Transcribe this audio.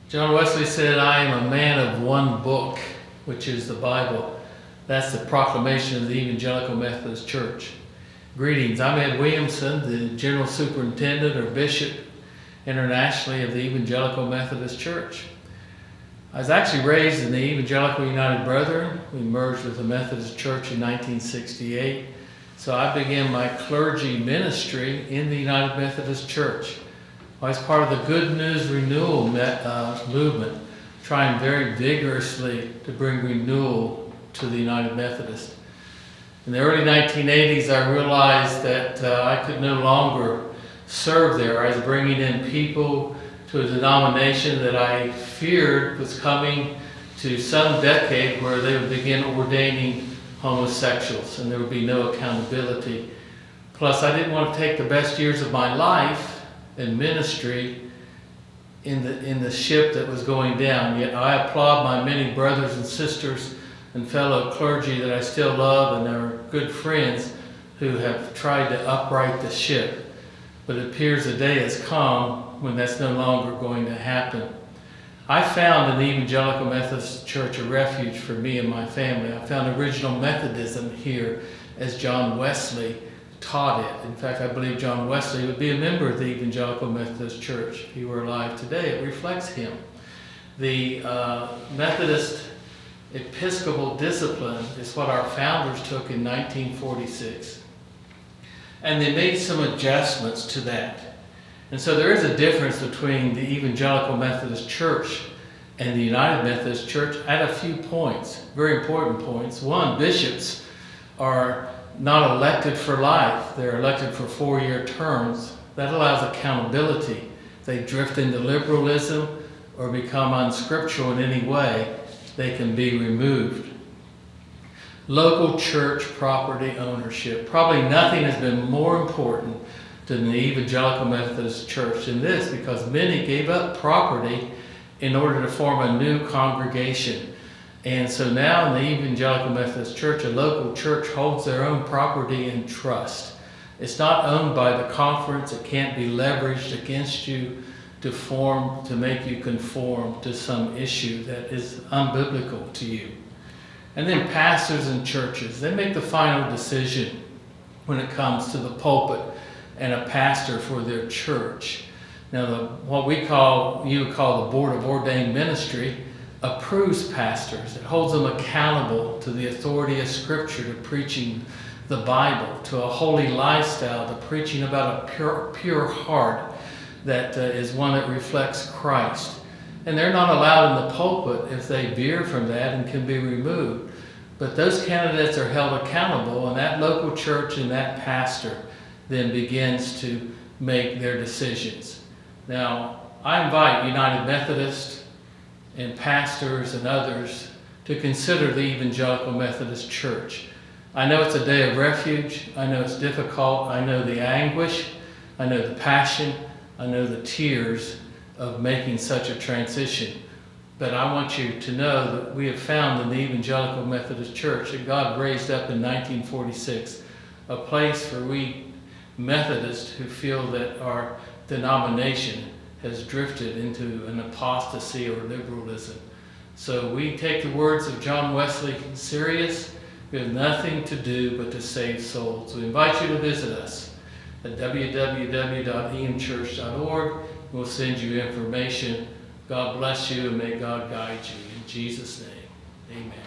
John Wesley said, "I am a man of one book, which is the Bible." That's the proclamation of the Evangelical Methodist Church. Greetings, I'm Ed Williamson, the General Superintendent or Bishop internationally of the Evangelical Methodist Church. I was actually raised in the Evangelical United Brethren. We merged with the Methodist Church in 1968. So I began my clergy ministry in the United Methodist Church. I was part of the Good News Renewal movement, trying very vigorously to bring renewal to the United Methodist. In the early 1980s, I realized that I could no longer serve there. I was bringing in people to a denomination that I feared was coming to some decade where they would begin ordaining homosexuals and there would be no accountability. Plus, I didn't want to take the best years of my life and ministry in the ship that was going down. Yet I applaud my many brothers and sisters and fellow clergy that I still love and are good friends who have tried to upright the ship. But it appears a day has come when that's no longer going to happen. I found in the Evangelical Methodist Church a refuge for me and my family. I found original Methodism here as John Wesley taught it. In fact, I believe John Wesley would be a member of the Evangelical Methodist Church if he were alive today. It reflects him. The Methodist Episcopal discipline is what our founders took in 1946. And they made some adjustments to that. And so there is a difference between the Evangelical Methodist Church and the United Methodist Church at a few points, very important points. One, bishops are not elected for life. They're elected for 4-year terms. That allows accountability. If they drift into liberalism or become unscriptural in any way, they can be removed. Local church property ownership. Probably nothing has been more important than the Evangelical Methodist Church than this, because many gave up property in order to form a new congregation. And so now in the Evangelical Methodist Church, a local church holds their own property in trust. It's not owned by the conference. It can't be leveraged against you to make you conform to some issue that is unbiblical to you. And then pastors and churches, they make the final decision when it comes to the pulpit and a pastor for their church. Now, what you would call the Board of Ordained Ministry approves pastors. It holds them accountable to the authority of Scripture, to preaching the Bible, to a holy lifestyle, to preaching about a pure heart that is one that reflects Christ. And they're not allowed in the pulpit if they veer from that and can be removed. But those candidates are held accountable, and that local church and that pastor then begins to make their decisions. Now, I invite United Methodists and pastors and others to consider the Evangelical Methodist Church. I know it's a day of refuge. I know it's difficult. I know the anguish. I know the passion. I know the tears of making such a transition. But I want you to know that we have found in the Evangelical Methodist Church that God raised up in 1946 a place for we Methodists who feel that our denomination has drifted into an apostasy or liberalism. So we take the words of John Wesley serious. We have nothing to do but to save souls. We invite you to visit us at www.emchurch.org. We'll send you information. God bless you and may God guide you. In Jesus' name, amen.